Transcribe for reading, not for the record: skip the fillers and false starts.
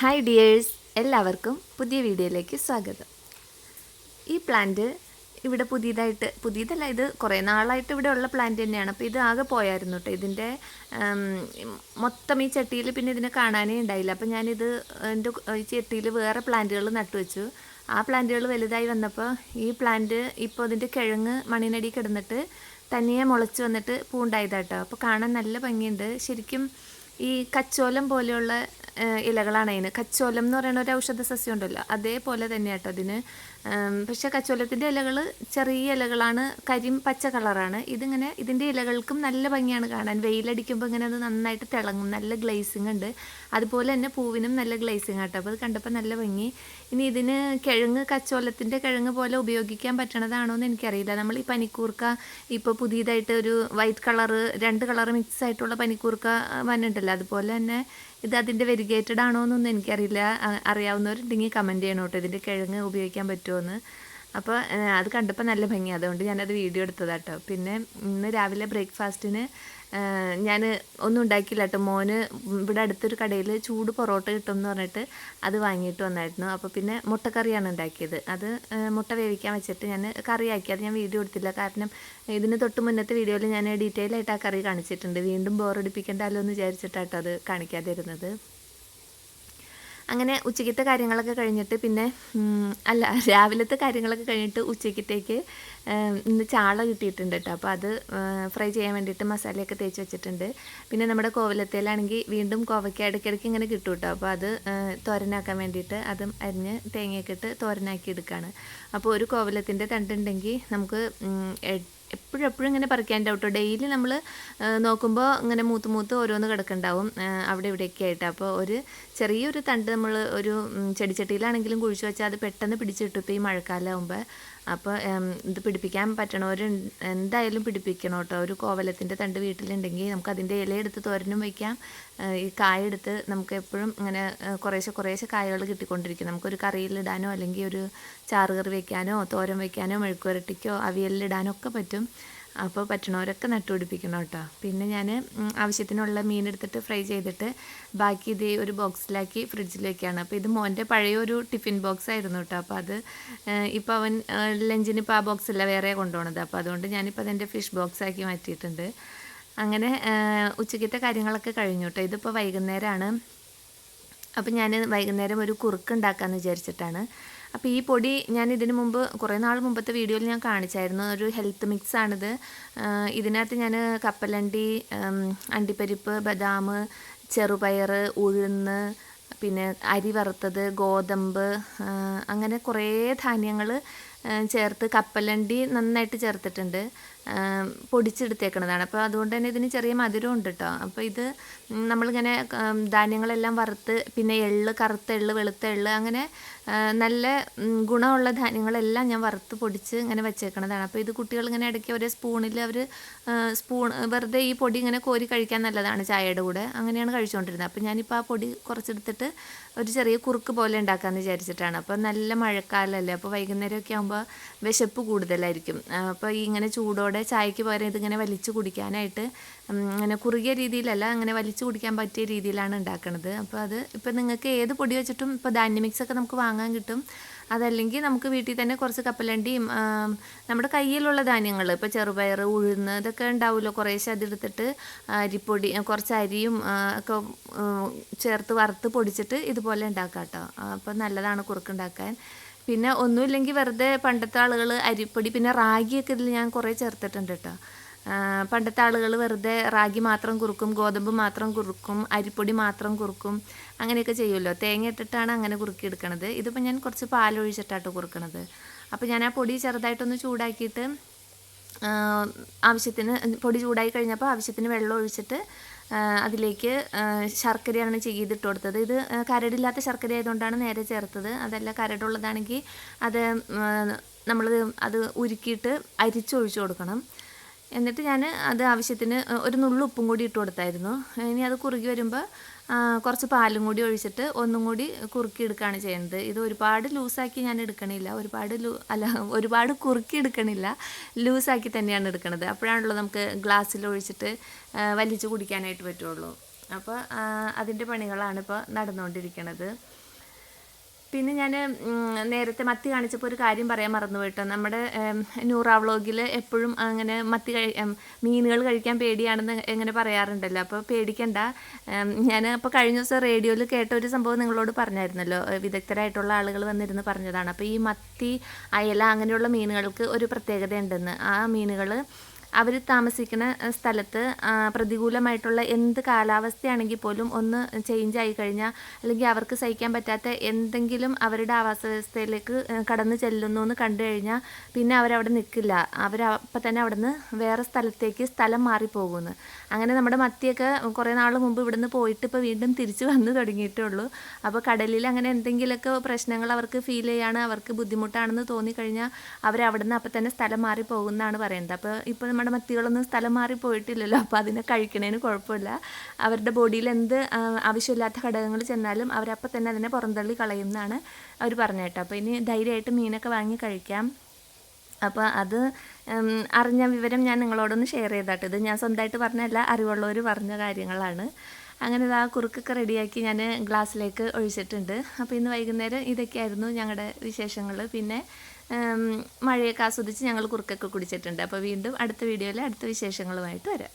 Hi dears, എല്ലാവർക്കും പുതിയ വീഡിയോയിലേക്ക് സ്വാഗതം. ഈ പ്ലാന്റ് ഇവിടെ പുതിയതല്ല, ഇത് കുറേ നാളായിട്ട് ഇവിടെ ഉള്ള പ്ലാന്റ് തന്നെയാണ്. അപ്പോൾ ഇത് ആകെ പോയായിരുന്നു കേട്ടോ. ഇതിൻ്റെ മൊത്തം ഈ ചട്ടിയിൽ പിന്നെ ഇതിനെ കാണാനേ ഉണ്ടായില്ല. അപ്പോൾ ഞാനിത് എൻ്റെ ഈ ചട്ടിയിൽ വേറെ പ്ലാന്റുകൾ നട്ടുവെച്ചു. ആ പ്ലാന്റുകൾ വലുതായി വന്നപ്പോൾ ഈ പ്ലാന്റ് ഇപ്പോൾ അതിൻ്റെ കിഴങ്ങ് മണ്ണിനടി കിടന്നിട്ട് തനിയെ മുളച്ച് വന്നിട്ട് പൂണ്ടായതാട്ടോ. അപ്പോൾ കാണാൻ നല്ല ഭംഗിയുണ്ട്. ശരിക്കും ഈ കച്ചോലം പോലെയുള്ള ഇലകളാണ് അതിന്. കച്ചോലം എന്ന് പറയുന്ന ഒരു ഔഷധ സസ്യം ഉണ്ടല്ലോ, അതേപോലെ തന്നെയാട്ടോ അതിന്. പക്ഷേ കച്ചോലത്തിൻ്റെ ഇലകൾ ചെറിയ ഇലകളാണ്, പച്ച കളറാണ്. ഇതിൻ്റെ ഇലകൾക്കും നല്ല ഭംഗിയാണ് കാണാൻ. വെയിലടിക്കുമ്പോൾ ഇങ്ങനെ അത് നന്നായിട്ട് തിളങ്ങും, നല്ല ഗ്ലേസിങ് ഉണ്ട്. അതുപോലെ തന്നെ പൂവിനും നല്ല ഗ്ലേസിങ് ആട്ടോ. അപ്പോൾ അത് കണ്ടപ്പോൾ നല്ല ഭംഗി. ഇനി ഇതിന് കച്ചോലത്തിൻ്റെ കിഴങ്ങ് പോലെ ഉപയോഗിക്കാൻ പറ്റണതാണോ എന്ന് എനിക്കറിയില്ല. നമ്മൾ ഈ പനിക്കൂർക്ക ഇപ്പോൾ പുതിയതായിട്ട് ഒരു വൈറ്റ് കളറ് 2 കളറ് മിക്സ് ആയിട്ടുള്ള പനിക്കൂർക്ക വന്നിട്ടുണ്ടല്ലോ, അതുപോലെ തന്നെ ഇത് അതിൻ്റെ വെരിഗേറ്റഡ് ആണോ എന്നൊന്നും എനിക്കറിയില്ല. അറിയാവുന്നവരുണ്ടെങ്കിൽ കമൻറ്റ് ചെയ്യണം കേട്ടോ, ഇതിൻ്റെ കിഴങ്ങ് ഉപയോഗിക്കാൻ പറ്റുമോ എന്ന്. അപ്പോൾ അത് കണ്ടപ്പോൾ നല്ല ഭംഗി, അതുകൊണ്ട് ഞാനത് വീഡിയോ എടുത്തതാട്ടോ. പിന്നെ ഇന്ന് രാവിലെ ബ്രേക്ക്ഫാസ്റ്റിന് ഞാൻ ഒന്നും ഉണ്ടാക്കിയില്ല കേട്ടോ. മോന് ഇവിടെ അടുത്തൊരു കടയിൽ ചൂട് പൊറോട്ട കിട്ടും എന്ന് പറഞ്ഞിട്ട് അത് വാങ്ങിയിട്ട് വന്നായിരുന്നു. അപ്പോൾ പിന്നെ മുട്ടക്കറിയാണ് ഉണ്ടാക്കിയത്. അത് മുട്ട വേവിക്കാൻ വെച്ചിട്ട് ഞാൻ കറിയാക്കി. അത് ഞാൻ വീഡിയോ എടുത്തില്ല, കാരണം ഇതിന് തൊട്ട് മുന്നത്തെ വീഡിയോയിൽ ഞാൻ ഡീറ്റെയിൽ ആയിട്ട് ആ കറി കാണിച്ചിട്ടുണ്ട്. വീണ്ടും ബോറടിപ്പിക്കേണ്ടല്ലോ എന്ന് വിചാരിച്ചിട്ടാട്ടോ അത് കാണിക്കാതിരുന്നത്. അങ്ങനെ ഉച്ചയ്ക്കത്തെ കാര്യങ്ങളൊക്കെ കഴിഞ്ഞിട്ട് രാവിലത്തെ കാര്യങ്ങളൊക്കെ കഴിഞ്ഞിട്ട് ഉച്ചയ്ക്കത്തേക്ക് ഇന്ന് ചാള കിട്ടിയിട്ടുണ്ട് കേട്ടോ. അപ്പോൾ അത് ഫ്രൈ ചെയ്യാൻ വേണ്ടിയിട്ട് മസാലയൊക്കെ തേച്ച് വെച്ചിട്ടുണ്ട്. പിന്നെ നമ്മുടെ കോവലത്തേലാണെങ്കിൽ വീണ്ടും കോവയ്ക്ക ഇടയ്ക്കിടയ്ക്ക് ഇങ്ങനെ കിട്ടും കേട്ടോ. അപ്പോൾ അത് തോരനാക്കാൻ വേണ്ടിയിട്ട് അതും അരിഞ്ഞ് തേങ്ങയൊക്കെ ഇട്ട് തോരനാക്കി എടുക്കുകയാണ്. അപ്പോൾ ഒരു കോവലത്തിൻ്റെ തണ്ടുണ്ടെങ്കിൽ നമുക്ക് എപ്പോഴും ഇങ്ങനെ പറിക്കാനുണ്ടാവും കേട്ടോ. ഡെയിലി നമ്മൾ നോക്കുമ്പോൾ ഇങ്ങനെ മൂത്ത് ഓരോന്ന് കിടക്കുന്നുണ്ടാവും അവിടെ ഇവിടെയൊക്കെ ആയിട്ട്. അപ്പോൾ ഒരു ചെറിയൊരു തണ്ട് നമ്മൾ ഒരു ചെടിച്ചട്ടിയിലാണെങ്കിലും കുഴിച്ച് വെച്ചാൽ അത് പെട്ടെന്ന് പിടിച്ചിട്ടു ഇപ്പോൾ ഈ മഴക്കാലമാകുമ്പോൾ. അപ്പോൾ ഇത് പിടിപ്പിക്കാൻ പറ്റണവർ എന്തായാലും പിടിപ്പിക്കണം കേട്ടോ. ഒരു കോവലത്തിൻ്റെ തണ്ട് വീട്ടിലുണ്ടെങ്കിൽ നമുക്ക് അതിൻ്റെ ഇലയെടുത്ത് തോരനും വയ്ക്കാം. ഈ കായെടുത്ത് നമുക്ക് എപ്പോഴും ഇങ്ങനെ കുറേശ്ശെ കായകൾ കിട്ടിക്കൊണ്ടിരിക്കും. നമുക്കൊരു കറിയിലിടാനോ അല്ലെങ്കിൽ ഒരു ചാറുകറി വയ്ക്കാനോ തോരൻ വയ്ക്കാനോ മെഴുക്കുവരട്ടിക്കോ അവിയലിലിടാനോ ഒക്കെ പറ്റും. അപ്പോൾ പറ്റണവരൊക്കെ നട്ടുപിടിപ്പിക്കണം കേട്ടോ. പിന്നെ ഞാൻ ആവശ്യത്തിനുള്ള മീനെടുത്തിട്ട് ഫ്രൈ ചെയ്തിട്ട് ബാക്കി ഇതേ ഒരു ബോക്സിലാക്കി ഫ്രിഡ്ജിൽ വയ്ക്കുകയാണ്. അപ്പോൾ ഇത് മോൻ്റെ പഴയൊരു ടിഫിൻ ബോക്സ് ആയിരുന്നു കേട്ടോ. അപ്പോൾ അത് ഇപ്പോൾ അവൻ ലഞ്ചിന് ഇപ്പോൾ ആ ബോക്സല്ല വേറെ കൊണ്ടുപോകണത്. അപ്പോൾ അതുകൊണ്ട് ഞാനിപ്പോൾ അതെൻ്റെ ഫിഷ് ബോക്സാക്കി മാറ്റിയിട്ടുണ്ട്. അങ്ങനെ ഉച്ചയ്ക്കത്തെ കാര്യങ്ങളൊക്കെ കഴിഞ്ഞു കേട്ടോ. ഇതിപ്പോൾ വൈകുന്നേരമാണ്. അപ്പോൾ ഞാൻ വൈകുന്നേരം ഒരു കുറുക്ക് ഉണ്ടാക്കാമെന്ന് വിചാരിച്ചിട്ടാണ്. അപ്പോൾ ഈ പൊടി ഞാൻ ഇതിന് മുമ്പ് കുറേ നാൾ മുമ്പത്തെ വീഡിയോയിൽ ഞാൻ കാണിച്ചായിരുന്നു. ഒരു ഹെൽത്ത് മിക്സാണിത്. ഇതിനകത്ത് ഞാൻ കപ്പലണ്ടി, അണ്ടിപ്പരിപ്പ്, ബദാം, ചെറുപയർ, ഉഴുന്ന്, പിന്നെ അരി വറുത്തത്, ഗോതമ്പ്, അങ്ങനെ കുറേ ധാന്യങ്ങൾ ചേർത്ത് കപ്പലണ്ടി നന്നായിട്ട് ചേർത്തിട്ടുണ്ട്. പൊടിച്ചെടുത്തേക്കണതാണ്. അപ്പോൾ അതുകൊണ്ട് തന്നെ ഇതിന് ചെറിയ മധുരം ഉണ്ട് കേട്ടോ. അപ്പോൾ ഇത് നമ്മളിങ്ങനെ ധാന്യങ്ങളെല്ലാം വറുത്ത് പിന്നെ കറുത്ത എള്ള്, വെളുത്ത എള്ള്, അങ്ങനെ നല്ല ഗുണമുള്ള ധാന്യങ്ങളെല്ലാം ഞാൻ വറുത്ത് പൊടിച്ച് ഇങ്ങനെ വെച്ചേക്കണതാണ്. അപ്പോൾ ഇത് കുട്ടികൾ ഇങ്ങനെ ഇടയ്ക്ക് ഒരേ സ്പൂണിൽ വെറുതെ ഈ പൊടി ഇങ്ങനെ കോരി കഴിക്കാൻ നല്ലതാണ് ചായയുടെ കൂടെ. അങ്ങനെയാണ് കഴിച്ചുകൊണ്ടിരുന്നത്. അപ്പോൾ ഞാനിപ്പോൾ ആ പൊടി കുറച്ചെടുത്തിട്ട് ഒരു ചെറിയ കുറുക്ക് പോലെ ഉണ്ടാക്കാമെന്ന് വിചാരിച്ചിട്ടാണ്. അപ്പോൾ നല്ല മഴക്കാലമല്ലേ, അപ്പോൾ വൈകുന്നേരമൊക്കെ ആകുമ്പോൾ വിശപ്പ് കൂടുതലായിരിക്കും. അപ്പോൾ ഈ ഇങ്ങനെ ചൂടോടെ ചായക്ക് പകരം ഇതിങ്ങനെ വലിച്ചു കുടിക്കാനായിട്ട് അങ്ങനെ കുറുകിയ രീതിയിലല്ല, അങ്ങനെ വലിച്ചു കുടിക്കാൻ പറ്റിയ രീതിയിലാണ് ഉണ്ടാക്കുന്നത്. അപ്പോൾ അത് ഇപ്പോൾ നിങ്ങൾക്ക് ഏത് പൊടി വെച്ചിട്ടും ഇപ്പോൾ ധാന്യ മിക്സൊക്കെ നമുക്ക് വാങ്ങാൻ കിട്ടും. അതല്ലെങ്കിൽ നമുക്ക് വീട്ടിൽ തന്നെ കുറച്ച് കപ്പലണ്ടിയും നമ്മുടെ കയ്യിലുള്ള ധാന്യങ്ങൾ ഇപ്പോൾ ചെറുപയർ, ഉഴുന്ന്, ഇതൊക്കെ ഉണ്ടാവുമല്ലോ, കുറേശ്ശെ അതെടുത്തിട്ട് അരിപ്പൊടി കുറച്ച് അരിയും ഒക്കെ ചേർത്ത് വറുത്ത് പൊടിച്ചിട്ട് ഇതുപോലെ ഉണ്ടാക്കാം കേട്ടോ. അപ്പോൾ നല്ലതാണ് കുറുക്കുണ്ടാക്കാൻ. പിന്നെ ഒന്നുമില്ലെങ്കിൽ വെറുതെ പണ്ടത്തെ ആളുകൾ അരിപ്പൊടി പിന്നെ റാഗിയൊക്കെ ഇതിൽ ഞാൻ കുറേ ചേർത്തിട്ടുണ്ട് കേട്ടോ. പണ്ടത്തെ ആളുകൾ വെറുതെ റാഗി മാത്രം കുറുക്കും, ഗോതമ്പ് മാത്രം കുറുക്കും, അരിപ്പൊടി മാത്രം കുറുക്കും, അങ്ങനെയൊക്കെ ചെയ്യുമല്ലോ. തേങ്ങ ഇട്ടിട്ടാണ് അങ്ങനെ കുറുക്കിയെടുക്കണത്. ഇതിപ്പോൾ ഞാൻ കുറച്ച് പാലൊഴിച്ചിട്ടാട്ടോ കുറുക്കണത്. അപ്പോൾ ഞാൻ ആ പൊടി ചെറുതായിട്ടൊന്ന് ചൂടാക്കിയിട്ട് പൊടി ചൂടായി കഴിഞ്ഞപ്പോൾ ആവശ്യത്തിന് വെള്ളം ഒഴിച്ചിട്ട് അതിലേക്ക് ശർക്കരയാണ് ചെയ്തിട്ട് കൊടുത്തത്. ഇത് കരടില്ലാത്ത ശർക്കര ആയതുകൊണ്ടാണ് നേരെ ചേർത്തത്. അതല്ല കരടുള്ളതാണെങ്കിൽ അത് ഉരുക്കിയിട്ട് അരിച്ചൊഴിച്ചു കൊടുക്കണം. എന്നിട്ട് ഞാൻ അത് ആവശ്യത്തിന് ഒരു നുള്ളു ഉപ്പും കൂടി ഇട്ട് കൊടുത്തായിരുന്നു. ഇനി അത് കുറുകി വരുമ്പോൾ കുറച്ച് പാലും കൂടി ഒഴിച്ചിട്ട് ഒന്നും കൂടി കുറുക്കി എടുക്കുകയാണ് ചെയ്യുന്നത്. ഇത് ഒരുപാട് ലൂസാക്കി ഞാൻ എടുക്കണില്ല, ഒരുപാട് കുറുക്കി എടുക്കണില്ല, ലൂസാക്കി തന്നെയാണ് എടുക്കുന്നത്. അപ്പോഴാണല്ലോ നമുക്ക് ഗ്ലാസ്സിൽ ഒഴിച്ചിട്ട് വലിച്ചു കുടിക്കാനായിട്ട് പറ്റുള്ളൂ. അപ്പോൾ അതിൻ്റെ പണികളാണ് ഇപ്പോൾ നടന്നുകൊണ്ടിരിക്കുന്നത്. പിന്നെ ഞാൻ നേരത്തെ മത്തി കാണിച്ചപ്പോൾ ഒരു കാര്യം പറയാൻ മറന്നുപോയിട്ടോ. നമ്മുടെ നൂറ വ്ളോഗിൽ എപ്പോഴും അങ്ങനെ മീനുകൾ കഴിക്കാൻ പേടിയാണെന്ന് എങ്ങനെ പറയാറുണ്ടല്ലോ. അപ്പോൾ പേടിക്കണ്ട. ഞാൻ അപ്പോൾ കഴിഞ്ഞ ദിവസം റേഡിയോയിൽ കേട്ട ഒരു സംഭവം നിങ്ങളോട് പറഞ്ഞായിരുന്നല്ലോ. വിദഗ്ധരായിട്ടുള്ള ആളുകൾ വന്നിരുന്ന് പറഞ്ഞതാണ്. അപ്പോൾ ഈ മത്തി, അയല അങ്ങനെയുള്ള മീനുകൾക്ക് ഒരു പ്രത്യേകത ഉണ്ടെന്ന്. ആ മീനുകൾ അവർ താമസിക്കുന്ന സ്ഥലത്ത് പ്രതികൂലമായിട്ടുള്ള എന്ത് കാലാവസ്ഥയാണെങ്കിൽ പോലും ഒന്ന് ചേഞ്ച് ആയി കഴിഞ്ഞാൽ, അല്ലെങ്കിൽ അവർക്ക് സഹിക്കാൻ പറ്റാത്ത എന്തെങ്കിലും അവരുടെ ആവാസ വ്യവസ്ഥയിലേക്ക് കടന്നു ചെല്ലുന്നു എന്ന് കണ്ടു കഴിഞ്ഞാൽ പിന്നെ അവരവിടെ നിൽക്കില്ല. അവരപ്പം തന്നെ അവിടെ നിന്ന് വേറെ സ്ഥലത്തേക്ക് സ്ഥലം മാറിപ്പോകുന്നു. അങ്ങനെ നമ്മുടെ മത്തിയൊക്കെ കുറേ നാൾ മുമ്പ് ഇവിടുന്ന് പോയിട്ട് ഇപ്പോൾ വീണ്ടും തിരിച്ച് വന്ന് തുടങ്ങിയിട്ടേ ഉള്ളൂ. അപ്പോൾ കടലിൽ അങ്ങനെ എന്തെങ്കിലുമൊക്കെ പ്രശ്നങ്ങൾ അവർക്ക് ഫീൽ ചെയ്യാണ്, അവർക്ക് ബുദ്ധിമുട്ടാണെന്ന് തോന്നിക്കഴിഞ്ഞാൽ അവരവിടെ നിന്ന് അപ്പം തന്നെ സ്ഥലം മാറി പോകുന്നതാണ് പറയുന്നത്. അപ്പോൾ ഇപ്പോൾ നമ്മുടെ മത്തികളൊന്നും സ്ഥലം മാറി പോയിട്ടില്ലല്ലോ. അപ്പോൾ അതിനെ കഴിക്കണതിന് കുഴപ്പമില്ല. അവരുടെ ബോഡിയിൽ എന്ത് ആവശ്യമില്ലാത്ത ഘടകങ്ങൾ ചെന്നാലും അവരപ്പം തന്നെ അതിനെ പുറന്തള്ളി കളയുമെന്നാണ് അവർ പറഞ്ഞേട്ടോ. അപ്പോൾ ഇനി ധൈര്യമായിട്ട് മീനൊക്കെ വാങ്ങി കഴിക്കാം. അപ്പോൾ അത് അറിഞ്ഞ വിവരം ഞാൻ നിങ്ങളോടൊന്ന് ഷെയർ ചെയ്താട്ടോ. ഇത് ഞാൻ സ്വന്തമായിട്ട് പറഞ്ഞല്ല, അറിവുള്ളവർ പറഞ്ഞ കാര്യങ്ങളാണ്. അങ്ങനെ ആ കുറുക്കൊക്കെ റെഡിയാക്കി ഞാൻ ഗ്ലാസ്സിലേക്ക് ഒഴിച്ചിട്ടുണ്ട്. അപ്പോൾ ഇന്ന് വൈകുന്നേരം ഇതൊക്കെയായിരുന്നു ഞങ്ങളുടെ വിശേഷങ്ങൾ. പിന്നെ മഴയൊക്കെ ആസ്വദിച്ച് ഞങ്ങൾ കുറുക്കൊക്കെ കുടിച്ചിട്ടുണ്ട്. അപ്പോൾ വീണ്ടും അടുത്ത വീഡിയോയിൽ അടുത്ത വിശേഷങ്ങളുമായിട്ട് വരാം.